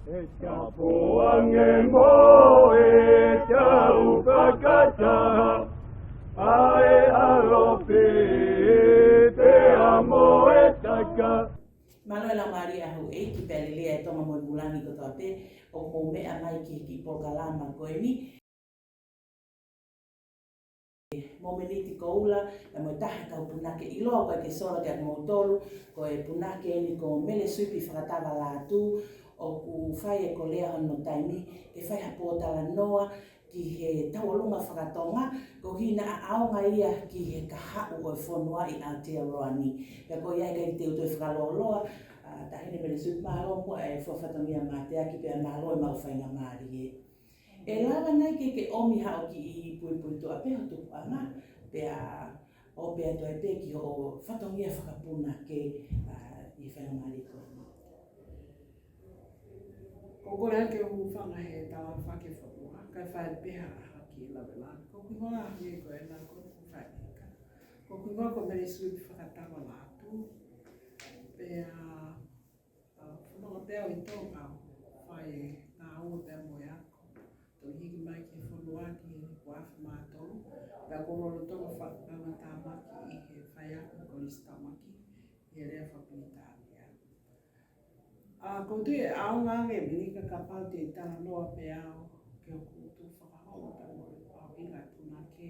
Kapuange moe tau kakata Ae alope te amo e taka Mano la Maria ho e ki pele lea e tonga moi mulani ko toa pe o mo mea mai ki pokalama koe ni. Mo meniti ko ula e mo taha kau punake i loa koe ke sora ke mo tolu ko e punake ni ko mele suipi whakatawa la tu o ku whai e ko lea hono taimi e whai hapota la noa ki he taualunga whakatonga ko hina a aonga ia ki he kahau o e whonua i Aotearoa ni. Pea ko ia i te uto e whakaloloa tahine mele suipi mahalo mo e whawhatongia mātea ki pia mahalo e mawhai maari e. E lawa nei ke omi hao ki i pui toa peho tuku anga, pea o pea toa e pe ki o whatongia whakapuna ke i whanamari ko. Ko kore ke o whanga he tawa whake whakua, kai whae peha aha ki lawe lana. Ko kungoa he ko e nā kone ko whae peka. Ko kungoa ko mere suipi whakatawa lātu, pea whanonga pea o i tō whae ngā ua pea moe ako. Tō hiki mai ki whanua ki he kuawhi mātou, pea kororo tonga whakanga tāmaki i he whae ako koris tāmaki, i he rea whapunitānia. Ko tui e aonga ange minika ka pau te tala noa pe ao ke o kutu whakahoa pe mo e pau inga tuna ke.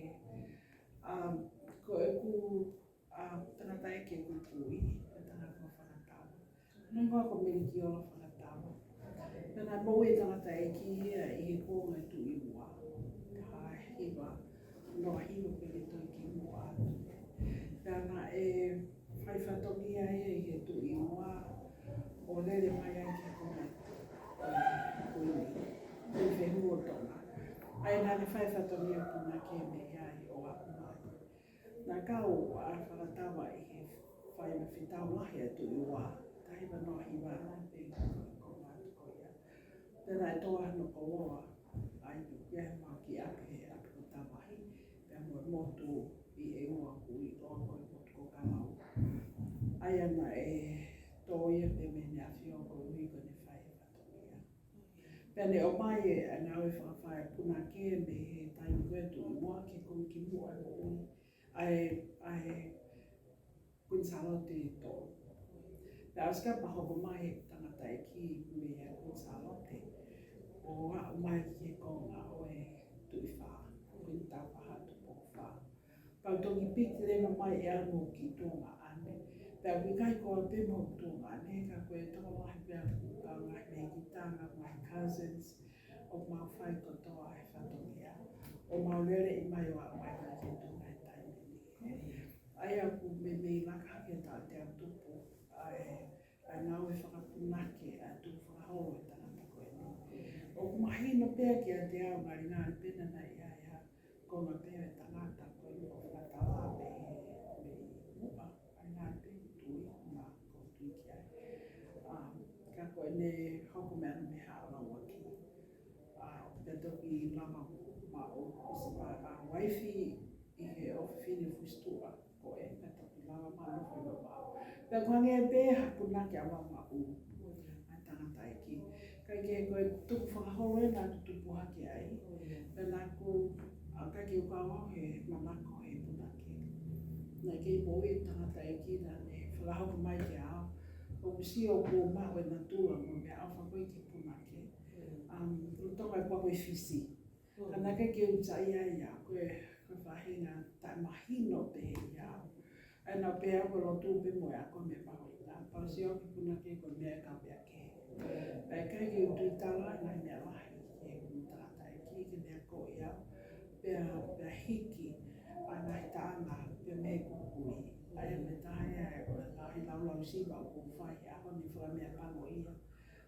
Ko e ku tangata e ke kukui, e tangata o whakatawa. Nunga ko meriki o whakatawa. Pena mo e tangata e ki hea i he kōnga tu i mua. Hiwa, noa hiwa pere toi ki mua atu. Pena e whaiwhatongia e i he tu i mua, o lele mai ai ke kona kuini, kui whenua tonga. Ai nane whaiwhatongia puna ke me ai o aku mai. Nā kau a whakatawa i he whaiwhitau lahi atu i ua, tahiwa noa hiwa ana pe kona atu koia. Pena e toa hano ko loa, ai kia he mau ki ake he ake ko tawahi, pia mo motu i e ua kui o koe motu ko kamau. Ai ana e toia pe mene a whio ko ui ko ne whai e whatongia. Pene o mai e ana oi whakawhai puna ke me he taimi koe tu i mua ke kong ki mua e mo ui. Ai Kunsalote i tō. Pea aska pahoko mai he tangata e ki me a Kunsalote. O a mai ki he konga o e tui wha, kuntau paha tu po wha. Pau tongi piki lena mai e anu ki tōnga ane. Pea wikai ko a pimo tōnga ane, ka koe tōnga wahi pea kuka ngai me ki tanga my cousins o mau whai ko toa e whatongia. O mau lere i mai o a mai ka ke tōnga e taimeni. Ai aku me laka ke tā te atupu, ai nau e whakapunake a tu whakahoro e tangata koe ni. O kumahino pēr ki a te ao ngari ngāri pena nei ai ko ngā pēr e tangata koe ni o whakatawa me mua, ai ngāri pēr tui ngā ko tui ki ai. Ka koe ne hoko me ana me haarawa ki. Pea toki lama ma o kusipa waifi i he ofini fustua koe, pea toki lama ma lofo i wau. Pea kwange e pēha punake a wama u, ai tangata e ki. Kai ke koe tuku whakahoro e nā tutupu hake ai, pea nāku kai ke ukawa he manako he punake. Nā ke i moi tangata e ki nā ne whakahoko mai ke ao, o kusi o kua maho e nā tūra mo me au whakoi ke punake. Tonga e pako i fisi. Kana kai ke utai ai a koe whahinga tai mahino pe he iau. Ai nā pēa ko lo tūpe mo e ako me paho i ngā. Pau si o ki punake ko mea ka pēa ke. Pai kai ke utui tala nai mea lahi ke utata e ki ke mea ko i au. Pēa hiki a nai tāna pēa me kukui. Ai me tahi ai o lahi laulau siwa o kuwhai a honi whaka mea pango ia.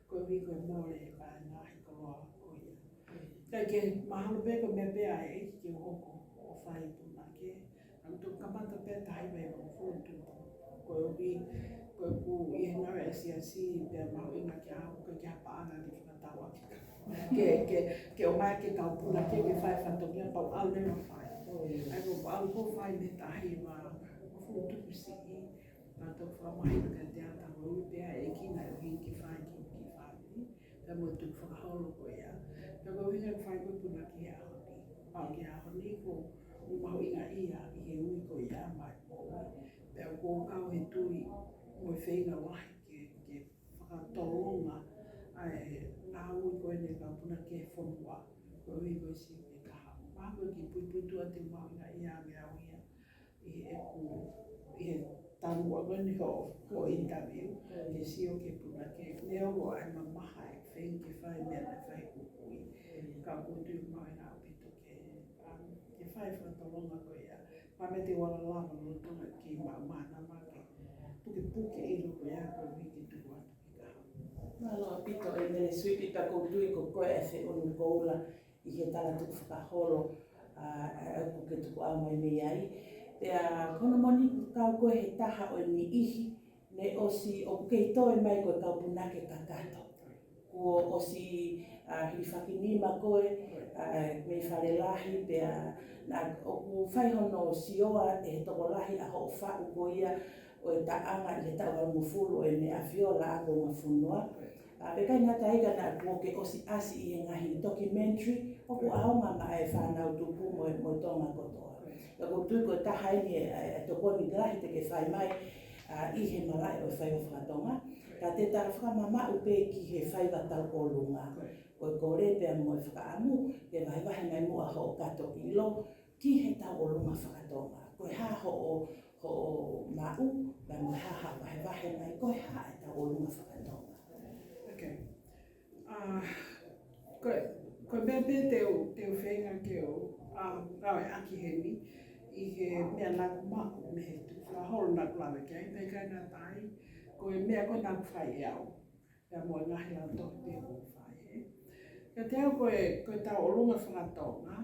Koe wi koe more e pai nahi ko loa ko ia. Kai ke mahalo pe ko mea pēa e eki ke hoko o whai punake. Ang tō kamata pēa tahi wei o whūtu. Koe wi koe ku i he ngawe e siasi pēa mahu inga ki aho koe ki hapa ana ni whakatawa ke o mai ke kau punake ke whai whatongia pau alu me whai. Ai ko alu ko whai me tahi wa whūtu kusi i. Nā tō whamahina ka te ata o ui pēa e ki nai o hiki whai ki whai. Pea mo tu whakaholo ko ia. Pea ko winga whai ko puna ki hea honi. Pao ki hea honi ko umaho inga ia I he ui ko ia mai pōi. Pea ko kau he tui mo whenga wahi ke whakatolonga ai ngā ui ko ene ka puna ke whonua. Ko ui ko si me kaha. Māko ki pui pui tua te umaho inga ia me au ia. I he tāua gani ho interview. Ke sio ke puna ke leo ko ai mamaha e when ke whai mea na whai kukui. Ka kutu umaho inga pito ke whai whakatolonga ko ia. Pame te wala lava no tonga ki mana ma ke puke I loko ia ko wiki tuku atu ki kaha. Malo pito e mele suipi ta koutui ko koe e whi unu koula I he tala tuku whakaholo au ko ke tuku au mai mei ai. Pea kono moni kau koe he taha o ni ihi ne osi o kei toe mai koe kau punake kakato. Ko osi hiri whakinima koe mei whare lahi pea o ku whaihono sioa e toko lahi a ho whau ko ia o e taanga I he tau mufulu e ne a whiola a ko mafunua. Peka ngata higa na kuo ke osi asi I he ngahi documentary o ku aonga ma e whanau tupu mo tonga kotoa. Ka ko tui ko tahaini e toko ni grahi te ke whai mai I he malai o e whai whakatonga. Ka te tara whakamama upe ki he whai watau o lunga. Ko e kore pia mo e whakaamu ke wahi mai mua ho kato ilo ki he tau o lunga whakatonga. Ko e ha ho mau, ka mo ha wahi mai ko e ha e tau o lunga whakatonga. Okay. Ko mea pe te whenga ke o rawe aki heni I he mea naku mako me he tu whaholo naku lawe kei, me kai ngā tai, ko e mea ko naku whai e au. Pea mua ngahi lau tohi te ko whai e. Ka te au koe tau o lunga whakatonga,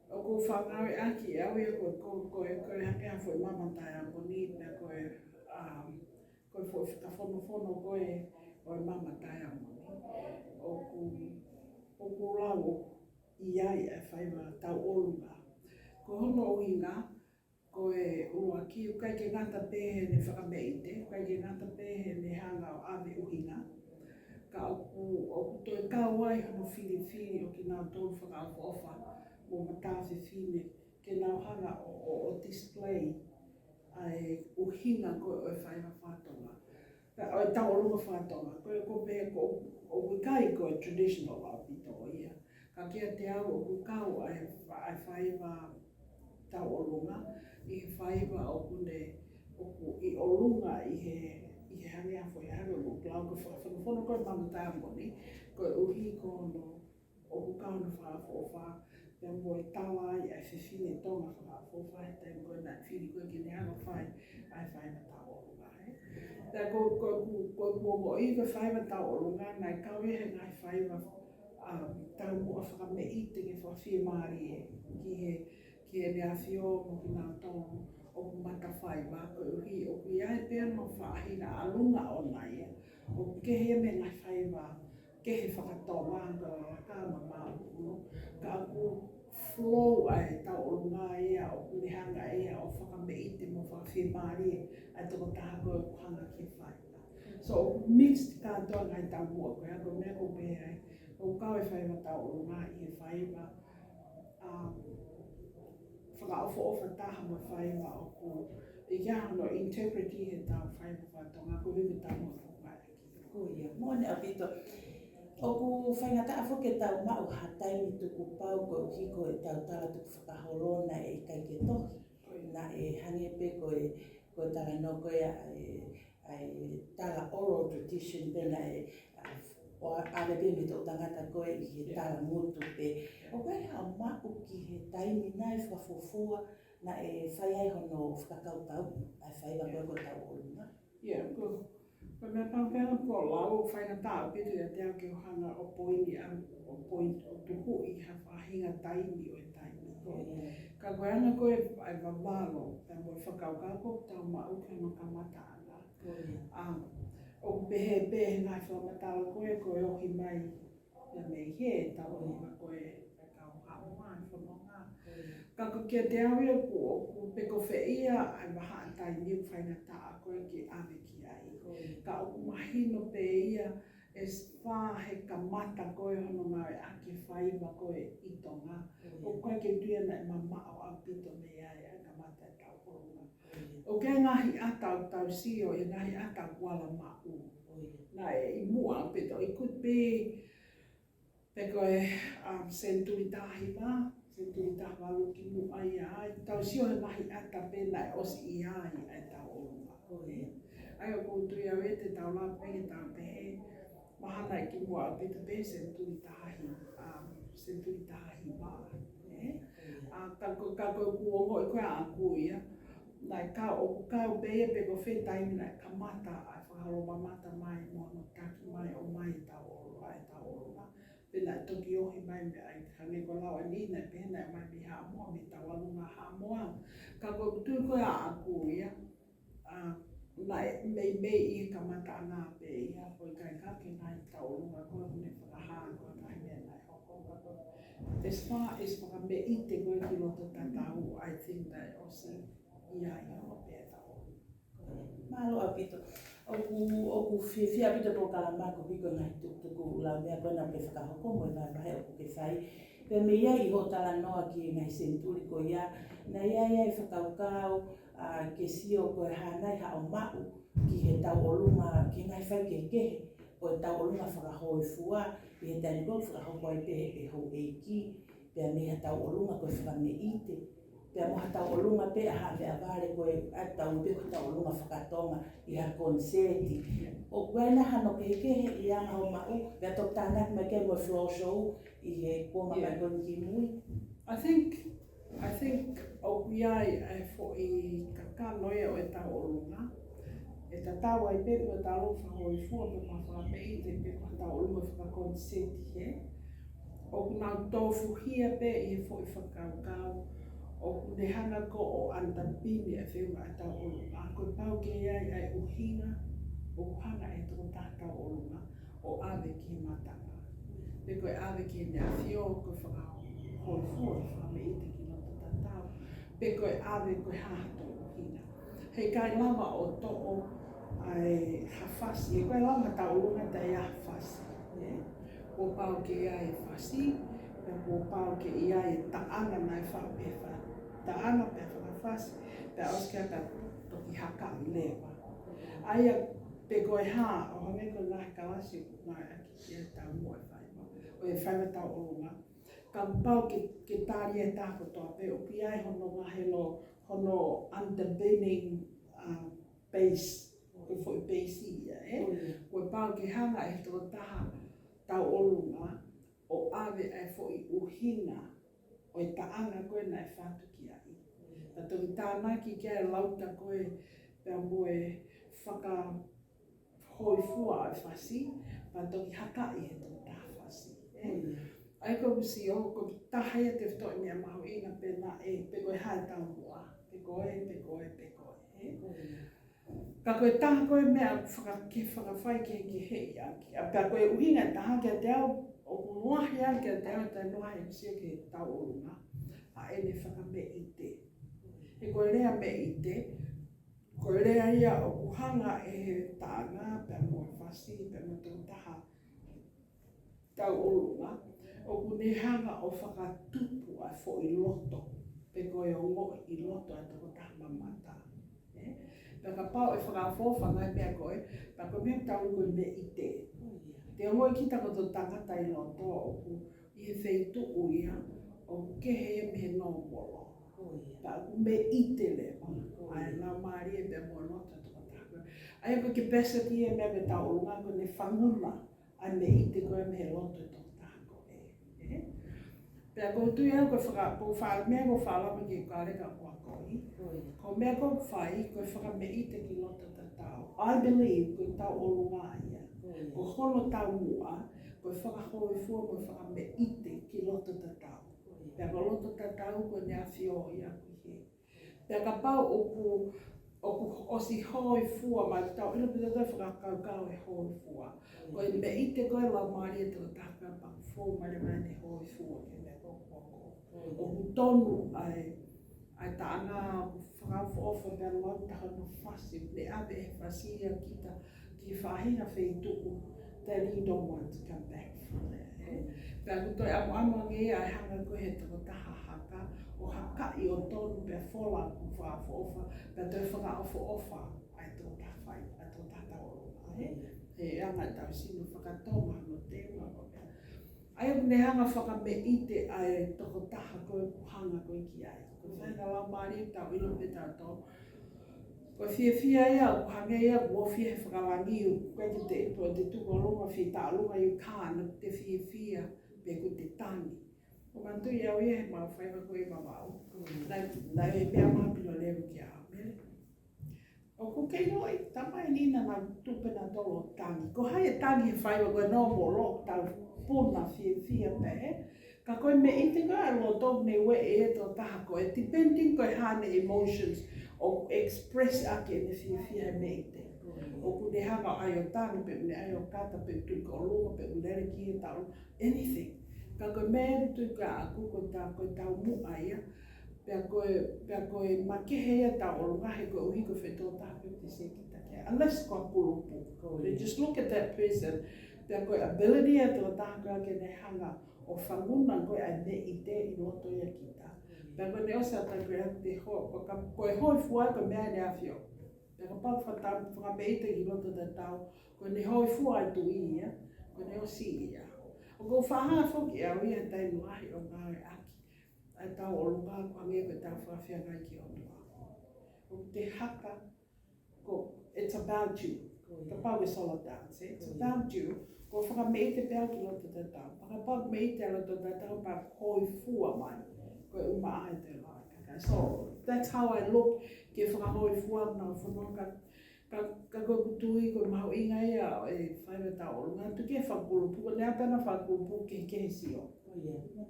o ko whangawe aki e au ia koe hake a fwoi mamatai a moni, na koe fwoi whakawhono koe o e mamatai a moni. O ku lau iai e whaiwa tau o lunga. Ko hono o inga, ko e urua ki u kai ke ngata pehe ne whakameite, kai ke ngata pehe ne hanga o ave uhinga. Ka o toi kawai hano whiri o ki nā tōru whakaofa mo matawhi whine ke nā hanga o display ai uhinga ko o e whaiwa whātonga. O e tau o lunga whātonga, ko pehe o wikai ko e traditional au pito o ia. Ka kia te au o kukau ai whaiwa tau o lunga, I he whaiwa o kune I o lunga I he hangi a fwoi hangi o plau ko whakawhono koe mamatai a moni, ko e uhi ko no o kukau na whakawhofa, pia mo I tawa ai ai whiwhine tonga whakawhofa, he tai koe nai whiri koe ki ne hanga whai ai whaiwa tau o lunga. Pea ko mo I ka whaiwa tau o lunga, nai kawe he ngai whaiwa tau mua whakameite ke whawhia maari e ki he nea whio mo ki nā tōnu o ku mata whaiwa ko uhi o ku iai pēr no whaahina alunga o nai o ke he me ngai whaiwa ke he whakatonga ka kāma māu ka ku flow ai tau o lunga ia o ku lehanga ia o whakameite mo whawhia maari ai toko taha koe o hanga ki whaiwa. So mixed kātoa ngai tau mua koe ako mea ko pē ai o kau e whaiwa tau o lunga I he whaiwa whakaofa taha mo whaiwa o ku I kia no interpreti he tau whaiwa whatonga ko hiku tau mo whakai aki. Ko ia, mōne a pito. O ku whaingata a whoke tau mau hatai ni tuku pau ko hiko e tau tala tuku whakaholona e kai ke tohi. Na e hange pe ko tala no koe ai tala oral tradition pena o ale pe me tō tangata koe I he tala motu pe. O koe hao mau ki he taimi nai whafofua na e whai ai hono whakakaupau ai whaiwa koe ko tau o lunga. Ia, ko mea pāpēra ko lau whaingata a pitu ia te au ke ohanga o poini o tuku I ha whahinga taimi o e taimi. Ka koe ana koe ai wawalo, ta mo whakaukau ko tau mau ke no kamata ana. O pehe ngai whamatala koe ohi mai na mei he tau o koe e kau haunga I whanonga. Ka ko kia te au ia ko peko whia ai maha tai niu whaingata a koe ki ave ki ai. Ka o mahino pe ia wha he kamata koe hono ngā e ake whaiwa koe i tonga. O koe ke tuia na e mamao au pito me ai a kamata e tau horonga. O ke ngahi atau tau sio e ngahi atau kuala mau. Na e i mua au pito. It could be pe koe senturi tahi wā. Senturi tahi wā luki mua i ai. Tau sio he ngahi ata pena e osi i ai e tau horonga. Ai o koutu ia e te tau la penge tau pehe. Mahana i ki mua au pito pe senturi tahi wā. Ka koe kuongo i koe a kuia. Nai ka o kau beia pe ko whetaimi nai kamata ai whakaro mamata mai mono taki mai o mai tau oro ai tau oro. Pena toki ohi mai me ai hange ko lau anina e pena e mai mi hamoa mi tau alunga hamoa. Ka koe tui koe a kuia. Nai mei i kamata anga pe ia koe kai kake ngai tau alunga koe hune whakahaa koe ngai mea nai hoko. As far as whakame i te koe ki loto tatau, I think that osi ia i hao pēr tau. Malo a pito. Oku whiawhia pito po kalamako piko ngai tuku la mea koe na pe whakahoko mo e vai oku ke whai. Pe me ia i hotala noa ki ngai senturi ko ia. Na ia i whakaukau ke sio koe hanai hao mau ki he tau olunga ki ngai whai ke kehe. O e tau olunga whakahoi fua. I he tani koe whakahoko ai pehe pe hou eiki. Pea me ha tau olunga koe whakame ite. Pea moha tau olunga pe aha me avare koe tau pe koe tau olunga whakatonga i ha konseti. O koe na hano kehe i anga o mau. Pea tok tānak mai ke mo floor show i he koma mai koe ki mui. I think o kuiai e fo i kaka noia o e tau olunga. E ta tau ai pe koe tau whahoi fua pe koe whakame ite pe koe tau olunga whakakonseti he. O kuna tofu hia pe i fo i whakaukau. O kune hanga ko o antapini e whiunga e tau olunga. Koe pau ke iai ai uhinga, o hanga e toko tātau olunga, o awe ki matanga. Pe koe awe ki nea whio, koe whakahoi fua, whame ite ki loto tātau. Pe koe awe koe hato uhinga. Hei kai lama o to'o ai hawhasi, e koe lama tau olunga te ia hawhasi. O pau ke iai e whasi, pe o pau ke iai e taanga nai whapewha. Taanga pe whakawhasi, pe auskia pe toki haka i lewa. Aia pe koe hā, o hange koe ngahi kalasi, ngai aki ki e tau mua e whaima, o e whaima tau olunga. Ka pau ke tāri e tāko toa pe, o ki ai hono ngahelo, hono underbinning base, koe fo i base ia, Koe pau ke hanga e tō taha tau olunga, o awe e fo i uhinga, o e taanga koe na e whatu ki ai. Pa toki tānaki kia e lauta koe pia mo e whaka hoi fua e whasi, pa toki hakai he tō taha whasi. Ai koe usi o, koe tahai e te whtoi mea maho ina pena e pe koe hae tau mua. Pe koe. Ka koe taha koe mea whakawhai ki hei aki. A pia koe uhinga taha kia te au, o kunuahi ai kia te au tai noa e kisia ki tau olunga. A ene whakame ite. E koe rea me ite, koe rea ia o kuhanga e he tānga, pia mo e whasi, pia mo tō taha tau olunga. O kune hanga o whakatupu ai fo i loto. Pe koe o ngoi i loto ai toko taha mamata. Pia ka pau e whakawhōwha ngai mea koe, pia koe mea tau koe me ite. Te ngoi ki tako tō tangata i loto o ku i he wheitu ia, o kehe e me no molo. Pia ku me ite lewa. Ai nā maari e mea mua nota toko taha koe. Ai koe capacity e mea me tau olunga koe ne whanguna, ai me ite koe me loto toko taha koe. Pia koe tui au koe mea koe whaalama ki kāreka kua koi. Ko mea koe whai, koe whakame ite ki loto tatau. I believe koe tau olunga ia. Ko hono tau mua, koe whakahoi fua koe whakame ite ki loto tatau. Pia ko loto tatau koe nea whio ia kuhi. Pia ka pau oku osi hoi fua mai tau, ina pita koe whakakaukau e hoi fua. Koe me ite koe lau maari e tō tāka pa fua mai ne hoi fua ke mea koko. Oku tonu ai tāna whakawhoofa pia lau taha no whasi, ne abe e whasi ia kita ki whahinga wheituku they don't want to come back from there. Pea ku toi amo ngia ai hanga ko he toko taha haka o haka I o tonu pea fola ku whaafofa pea toi whakaofa ai tō tawhai, ai tō tatao he anga tau sinu whakatonga no te ua pea. Ai ne hanga whakameite ai toko taha koe puhanga koe ki ai. Ko whainga lau maari tau ilo pe tau tō. Ko fia ia, ko hange ia, ko fia he whakalangi o koe ki te ipo te tuko longa fi ta longa i kāna te fia pe ko te tangi. Ko mantui au ia he mau whaiva koe mamau. Nai e mea mapino lewe ki au mele. O ko kei noi, tamai nina na tupena tolo tangi. Ko hai e tangi he whaiva koe nomo lok tau puna fia pe. Ka koe me ite koe alo tōk ne we e to taha koe. Depending koe hane emotions o express ake ne fia me ite. O ku ne hanga ai o tangi pe ne ai o kata pe tuka o lunga pe ulere ki e tau. Anything. Ka koe mea tuka aku koe tau mua ia. Pea koe makehe ia tau o lunga he koe uhi koe whetō taha koe te sekita kia. Unless koe pulupu. Just look at that person. Pea koe ability ia tō taha koe ake ne hanga o whanguna koe ai ne I te I loto ia ki ta. Pea koe ne osa ta koe ake te hoa. Koe hoi fuai koe mea ne awhio. Pea koe pau whakameita ki loto ta tau. Koe ne hoi fuai tu ia. Koe ne osi ia. O ko whaha whoki au ia tai nuahi o ngāre aki. Ai tau o lunga kua nge koe tau whawhia ngai ki o tua. O te haka, it's about you. Ka pau e solo dance, it's about you. Ko whakameite pēo ki loto te tau. Whakapau meite loto te tau pa hoi fua mai. Koe uma ahe te lai. So that's how I look ke whakahoi fua na whanonga. Ka koe kutui koe maho inga ia e whaiva tau o lunga. Tu ke whakulupu, ko nea pēna whakulupu ke sio.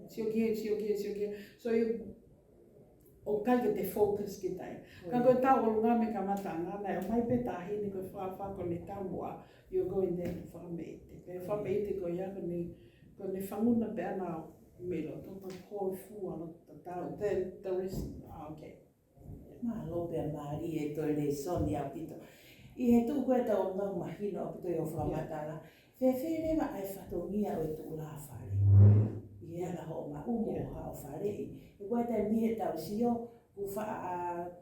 Sio kia. So o kai ke te focus ki tai. Ka koe tau o lunga me ka matanga, nei o mai pe tahi ni koe whako ni tau mua, you're going there to whakameite. Pea whakameite koe ia ko ne whanguna pe ana melo, tō hoi fua no tau, the rest, okay. Mā lopea maari e toi le soni au pito. I he tū koe tau ngau mahino o pito I o whakamatanga. Whewherewa ai whatongia o e tū la whare. I ana ho ma umo ha o whare. I koe tai mihe tau sio, ku wha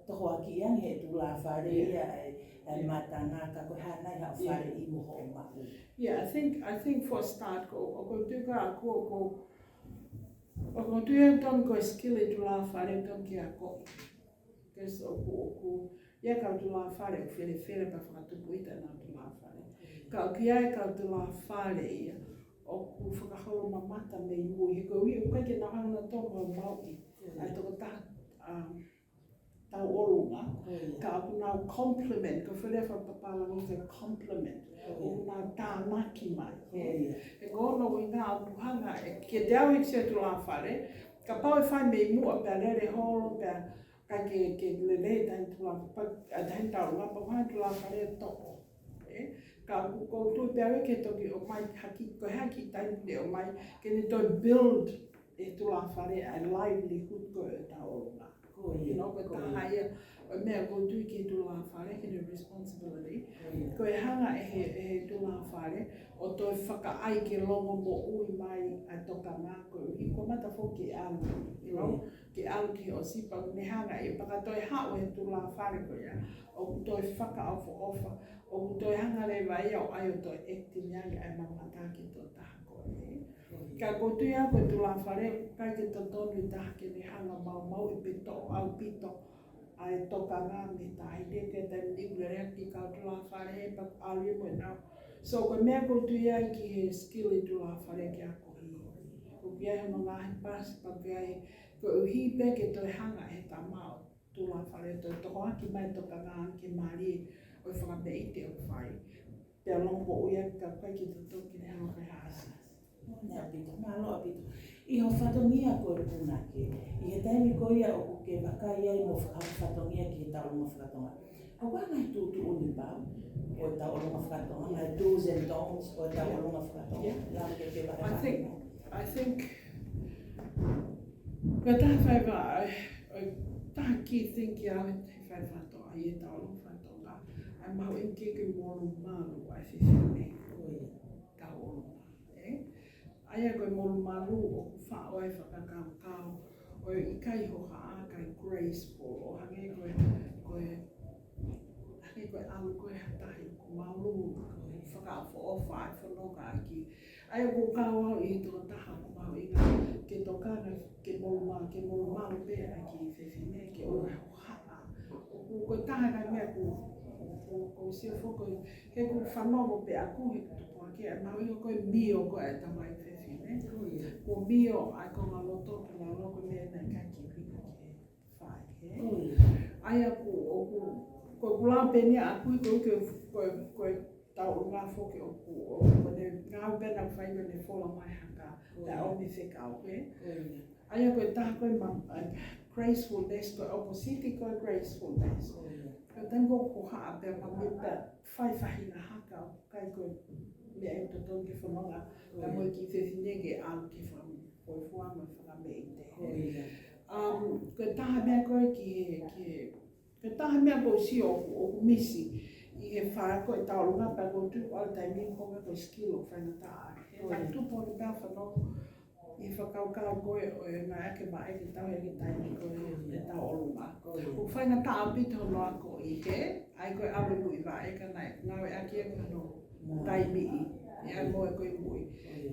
toho aki iangi he tū la whare ia e matanga ka koe hanai ha o whare I mo ho ma u. Yeah, I think for a start o ko tuka aku o ko tuia ton ko skill I tū la whare ton ki a ko. Kes o ku ia kau tū la whare o where pa whakatupu ita nā tū la whare. Ka o ki ai kau tū la whare ia o ku whakaholo mamata me I mui. He koe ui o kai ke nā hanga tonga o Māori. Ai toko tau olunga. Ka aku nau compliment. Ko where whapapala mo te compliment. O nā tānaki mai. E ngono I ngā puhanga ke te au hiksi tū la whare. Ka pau e whai me I mua pia lere holo pia kai ke lele tai tū la whare. Tai tau ngā pahuai tū la whare toko. Ka ko tu pia ke toki o mai haki ko haki tai o mai ke ne toi build e tū la whare a livelihood ko e tau olunga. You know, ko tā haia o mea ko tui ki tū la whare ke ne responsibility. Ko e hanga e he tū la whare o toi whakaai ke longo mo ui mai a toka ngā ko I ko mata whoki alu. You know, ke alu ki o sipa ne hanga e paka toi hao he tū la whare ko ia. O toi whakaofa. O toi hanga le vai o ai o toi ekti miangi ai mamata ki tō taha koe. Ka ko tui a koe tū la whare, kai ke tō tonu I taha ke ne hanga mau I pito au pito ai toka ngā me tahi te ke te niurea ki kau tū la whare he pa alia mo nau. So koe mea ko tui a ki he skill I tū la whare ki a kohi. Ko ki ai hono ngāhi pasi pa ki ai ko uhi pe ke toi hanga he ta mao tū la whare toi toko aki mai toka ngā ke maari o whakameite o whai. Pea longo uia ka kai ki tō toki ne hanga kai haasa. Nea pito, mā loa pito. I ho whatongia koe punake. I he taimi koe ia o ke wakai ai mo whatongia ki he tau mo whakatonga. Ko wā ngai tūtu uni pau, o e tau longa whakatonga, ngai do's and don'ts o e tau longa whakatonga. Lau ke te whakatonga. I think ka taha whaiva taha ki thinki au he whaiva toa I e tau longa whakatonga. Ai mahu inke ke mōru mālu ai whiwhine. Ka Aia koe molu malu o ku wha oe whakakau o I kai ho haa kai graceful o hange koe alu koe hatahi ku malu whakawha o whae whanoka aki. Aia ko kawa I toka taha ko mau inga ke tokana ke molu malu pe aki whewhine ke o haa. Ko taha kai mea ko sia whoko he ku whanomo pe aku he kutupo aki a mau inga koe mio koe e tamai whewhine. Ko mio ai ko ngā loto ki ngā loko mea nei kaki whika ke whae he. Aia ko kula penia aku koe tau ngā whoke o ne ngā ubena whainga ne whola mai haka ta o me whekau he. Aia koe taha koe gracefulness koe opposite koe gracefulness. Koe tango ko haa pia ma me pia whaiwhahina haka kai koe mea e toton ke whanonga ta moe ki whewhinege alu ke koe whuanga whakame I te he. Koe taha mea koe koe taha mea koe si o misi I he whae koe tau lunga pa koe tuku al taimi konga koe skill o whainga taa. He tak tupo ni pia whanonga I whakaukau koe o ngā ake ma eke tau eke taimi koe e tau o lunga. Ko whainga taa pito no ako I he, ai koe awe mui wa eka nai, ngāwe ake ake no taimi I, e ai moe koe mui.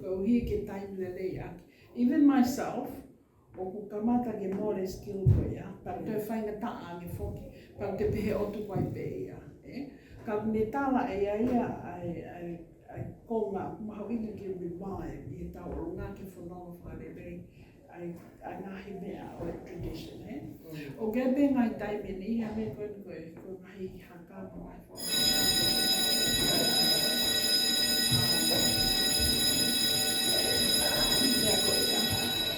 Koe uhi ke taimi lelei ake. Even myself, o ku kamata ke more skill koe ia, par toi whainga taa ange whoki, par te pehe otu pai pe ia. Ka ne tala e ia ai konga mahu inga ki revive I tau o ngā ke whanonga wharerei ai ngahi mea o tradition. O gebe ngai taime ni ha me koe ngahi haka ma mai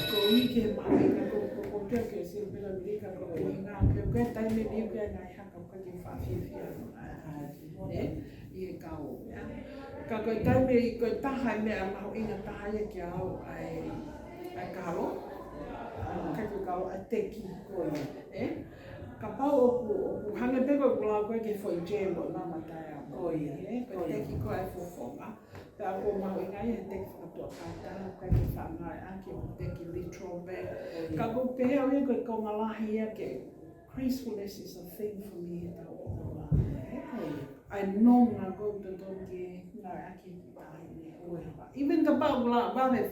Ko ike mahu inga ko pia ke silpila mirika ko inga koe taime ni koe ngai haka ka ke whawhiwhia I e kau mea. Ka koe taime I koe taha mea mahu inga taha ia ki au ai kalo. Ka koe kalo ai teki koe. Ka pau o ku hange peko ku lau koe ke foi jam o nā matai a koe. Koe teki koe ai fufonga. Pea ko mahu inga ia teki whakatua kātana koe ke whangai ake o teki literal me. Ka koe pehe o ia koe kongalahi ia ke gracefulness is a thing for me he tau o ai nonga go to tongi na aki ai even the baba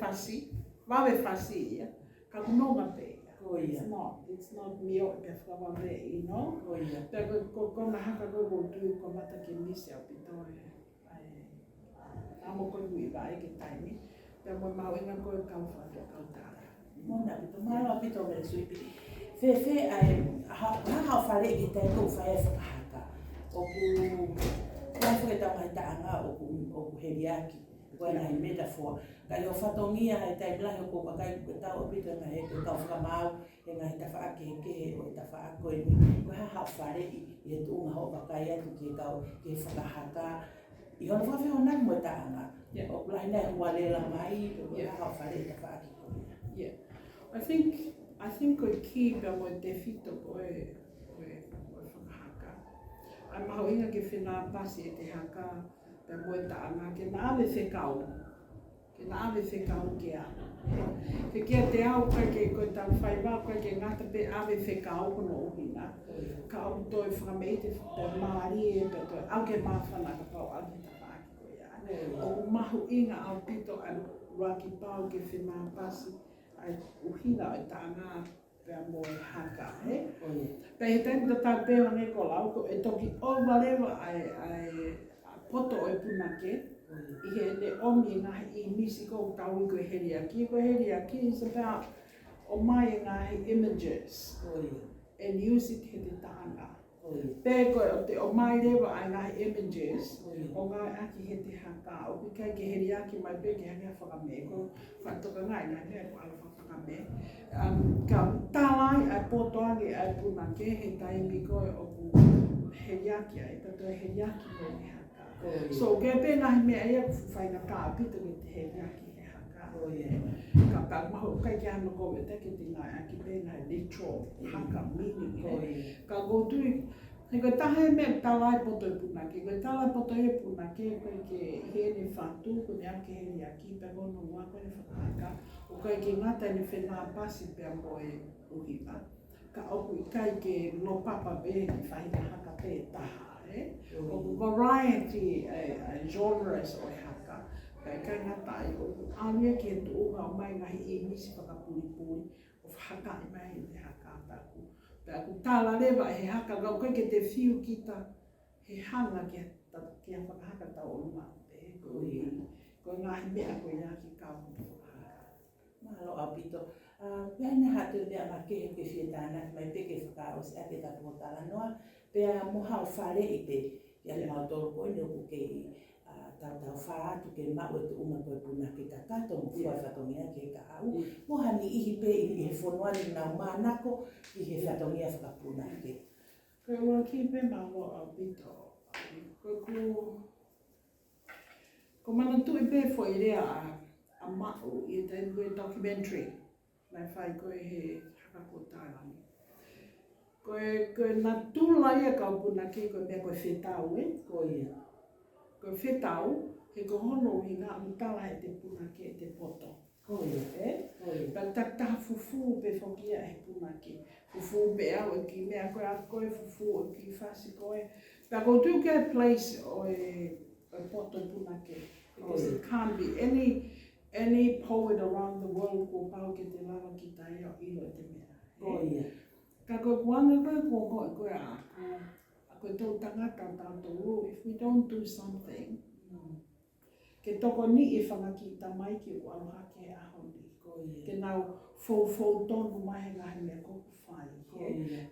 fasi ya ka nonga pe it's not me o pe fava me you know te ko na haka go tu ko mata ke misi au pito ai amo ko ui vai ke taimi te mo mau inga ko ka fa to ka ta mona pito malo pito me suipi fe ai ha fale ki te ko fa e haka o ku kai foi ta mai tanga o ku heriaki ko na metaphor ka yo fatongia ai tai bla ko ka kai ta o pito na he ka fa mau e ngai ta fa ke o ta fa ko ko ha fale I tu nga o ka kai atu ki ka ke fa haka I ho fa fe ona mo tanga o bla ina wale la mai ha fale ta fa ki yeah I think ko ki ba mo defito ko ai mahu inga ke whina pasi e te haka pe moe taanga ke nāwe whekau ke a. Ke kia te au koe ke koe tau whaiwa koe ke ngata pe awe whekau kono uhina. Ka au toi whakameite pe maari e pe toi au ke mawhana ka pau au ke tawhaki koe a. O mahu inga au pito an raki pau ke whina pasi ai uhina o taanga pea moe haka, Pea he taimu ta peo ne ko lau ko e toki o walewa ai poto o punake I he ne omi ngahi I misi ko tau I koe heriaki. Ko heriaki is about o mai ngahi images and use it he te taanga. Pea koe o mai rewa ai ngahi images o ngai aki he te haka. O kai ke heriaki mai pe ke hanga whakame ko whatoka ngai ngahi ko ala whakame. Ka tālai ai potoangi ai punake he taimi koe o ku heriaki ai, ka toi heriaki koe he haka. So ke pe ngahi mea ia ku whainga ka apito ke te heriaki he haka. Ka pāk mahu kai ke hana koe teke te ngai aki pe ngai literal haka meaning. Ka gotui, he koe tahe mea tālai poto e punake, koe tālai poto e punake koe ke hene whātu, koe ne ake heriaki, pe kono mua koe ne whakahaki. Koe ki ngata ni whenā pasi pia mo e uhinga. Ka oku I kai ke no papa be ki whahinga haka pe taha. O variety genres o haka. Kai ngata I o awia ki e tuunga o mai ngahi I nisi whakapuri o haka I mai he haka taku. Pe aku tāla lewa he haka gau kai ke te whiu kita he hanga ki a whakahaka tau o luma. Ko ngahi mea ko ia ki kāpu whakahaka. Mahalo apito. Pea ne hatu mea ma kehe ke whietana mai peke whaka o se ake tapu o tala noa. Pea moha o whare I te ia le mautoro koe ne uku ke tau wha atu ke mau e te uma koe puna ke kakato mo fua whatongia ke ka au. Moha ni ihi pe I he whonua ni nau mānako I he whatongia whakapuna ke. Koe ua ki pe malo a pito. Ko mana tui pe fo I rea a mau I te koe documentary. Mai whai koe he hakako tārangi. Koe nā tūla ia kaupuna ke koe mea koe whetau Koe. Koe whetau, he ko hono I ngā mutala he te puna ke te poto. Koe. Pau taktaha fufu pe whokia he puna ke. Fufu pe au ki mea koe a koe fufu ki whasi koe. Pau ko tū ke place o e poto puna ke. Because there can't be any poet around the world ko pau ke te lava ki tai o ilo te mea. Koe. Ka koe kuanga koe koe a koe tau tangata tātou, if we don't do something, ke toko ni I whangakita mai ki o aloha ke ahoni. Ke nau fau tonu mahe ngahi mea koku whai.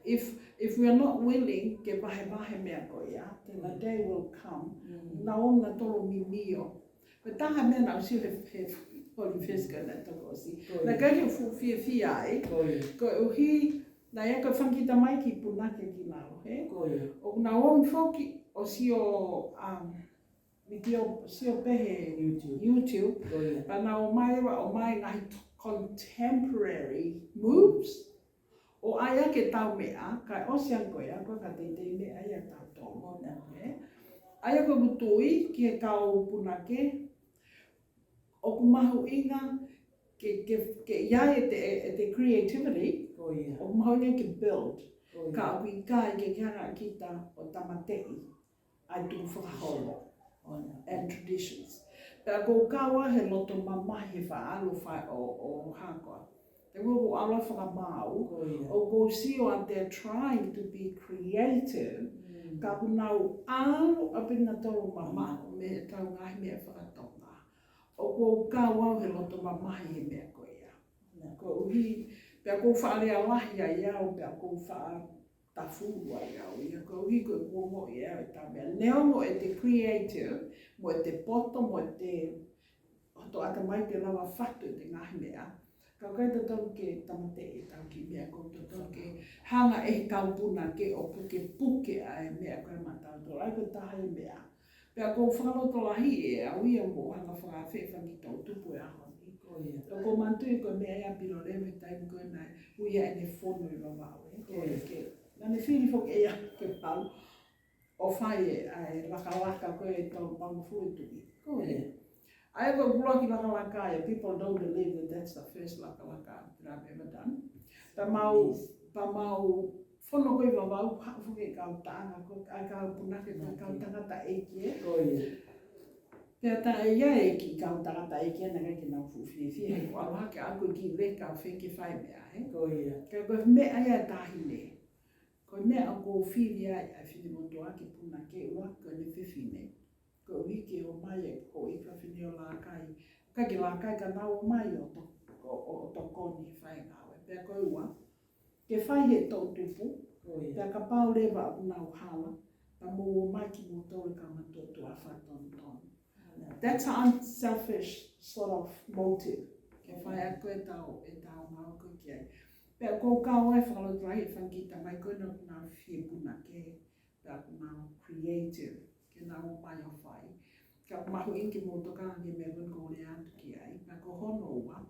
If we are not willing, ke vahe mea koe ia, then a day will come, na ona tolo mimio. Pe taha mea nau si he holi fiska na toko si. Na kai he fia ai, koe uhi, na ia koe whangita mai ki punake ki lao, he? O na omi whoki o sio pehe YouTube, pa na o mai ngahi contemporary moves, o aia ke tau mea, kai osian koe a koe ka teitei mea ia tau tomo, he? Aia koe mutui ki he kau punake, o kumahu inga, ke iai te creativity, o mahoinga ke build, ka api kai ke kianga kita o tamatei, ai tuku whakaholo, and traditions. Pea ko kawa he loto mamahi he whaalu whai o hakoa. Te woko ala whakamau, o ko sio and they're trying to be creative, ka punau alu apina tolu mama, me tau ngahi mea whakatonga. O ko kawa he loto mamahi he mea koe ia. Ko uhi, pea ko whaarea lahi a iau, pea ko wha tafurua iau, ia ko uhi koe kuongo iau e tā mea. Neo mo e te creative, mo e te poto, mo e te hoto ata mai te lawa whatu e te ngahi mea. Ka kai te tau ke tamate e tau ki mea, ko te tau ke hanga e kaupuna ke o puke a e mea koe matau tō. Ai koe taha e mea. Pea ko whakaloto lahi e au ia mo hanga whakawhewhangi tau tupu e ahoni. Ko mantui ko mea ia piro lewe taimi koe nai uia e ne whono I wawau. Nane whiri whok ea ke pau o whai e laka koe e tau pangafu e tuki. Ai ko bulaki laka e people don't believe that that's the first laka that I've ever done. Pa mau whono koe wawau hafuke kau tāanga ko ai kau punake koe kau tangata eke. Pea ta e ia e ki kau tangata eke na kai ki nau fuwhiwhi hei ko aloha ke aku ki leka o wheke whai mea. Ka koe mea ia tahine. Koe mea o ko whiri ai a whiri moto ake puna ke ua koe ne whiwhine. Ko wiki o mai e ko I whawhine o lākai. Kai ki lākai ka nau o mai o tokoni whai ngawe. Pea koe ua, ke whai he tau tupu, pea ka pau lewa o nau hala, pa mo o mai ki mo tau ka matoto a whaton. That's an unselfish sort of motive. Ke whai a koe tau e tau ngau koe ki ai. Pea ko kāwai whakalotrahi e whangita mai koe no nā whie puna ke, pea ko nā creative, ke nā o mai o whai. Ka mahu inki mō tokanga ke mea koe ko le atu ki ai, pea ko hono ua,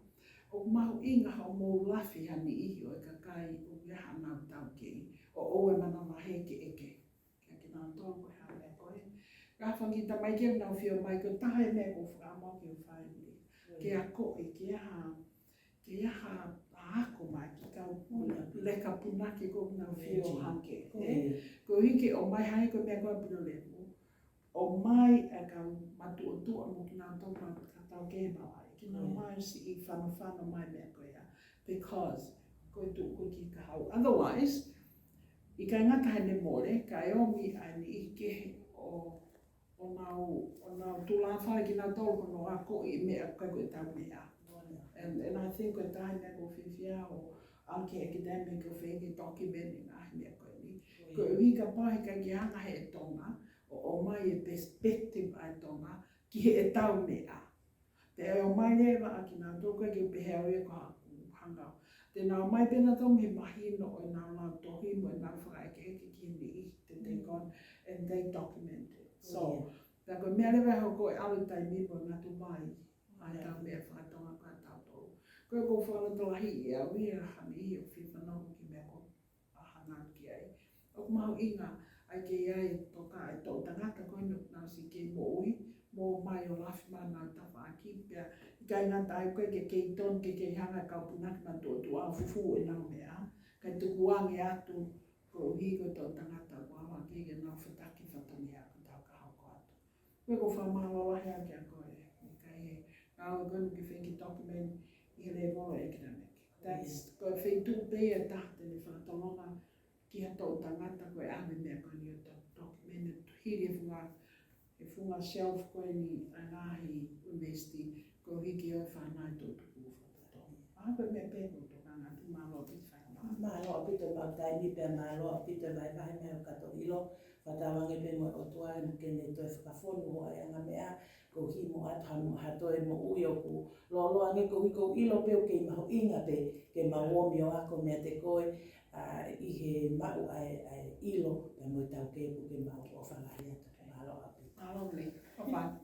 o mahu inga hao mō lafi hani ihi o e ka kai o weha nau tau ke, o oe mana mahe ke eke. Ka ki nā tō koe hao mea koe. Ka whangita mai ke nau whio mai koe taha e mea ko whakamau ki o whai. Ke a koe, ke a ke iaha ako mai ki kau leka punake ko na whio hanke. Ko hiki o mai hai ko mea koe puna leku. O mai e kau matu o tua mo ki nā tōma katau ke mawai. Ki nā mai si I whana mai mea koe ia. Because koe tu koe ki ka hau. Otherwise, I kai ngata hene more, kai omi ani I ke o nau tūlawhai ki nā tōru kono a ko I mea kai koe tau mea. And I think koe tahi mea ko whiwhia o anke academic o whengi documenting a mea koe ni. Ko uhi ka pahi kai ki hanga he e tonga, o mai e perspective a tonga, ki he e tau mea. Te o mai lewa a ki nā tōka ki upehe au e ko hanga. Te nā mai pena tō me mahino o nā nā tohi mo nā whakaeke heke ki ni I te take on and they document it. So, tā koe mea lewa hau koe alu tai mipo nā tu mai, ai tau mea whakatonga kua tau tōru. Koe ko whana tolahi I au I a hami I o whiwhanau ki mea ko a hanga ki ai. O mahu inga, ai ke iai toka e tō tangata koe nuk nā si ke mo ui, mō mai o lafi mā nā tawha aki, pia kai ngata ai koe ke kei ton ke kei hanga kau punaki mā tō tua fufu e nau mea, kai tuku ange atu ko uhi ko tō tangata wawa ke ke nau whataki whatani aku tau ka hau ko atu. Koe ko whamahalawahi ake a koe, kai he, nāu koe nuki whenki document I le volo academic. That's koe whentu pēa tātene whakatonga ki ha tō tangata koe ame mea koe ni o tō document hiri e funga shelf koe ni Angahi University ko hiki o whanai tō tuku whakatonga. Koe mea pēko tō kanga tu māloa pita whakamā. Māloa pita mau taimi pia māloa pita vai vai mea o kato ilo. Whatawange pe mo o tua kene toi whakawhonu hoa e anga mea. Ko hi mo atamu hatoe mo ui o ku loloange ko hiko ilo peo kei maho inga pe ke mawomi o ako mea te koe I he mau ai ilo pe mo tau kepu ke mau o whangahi atu. Māloa pita. Māloa pita.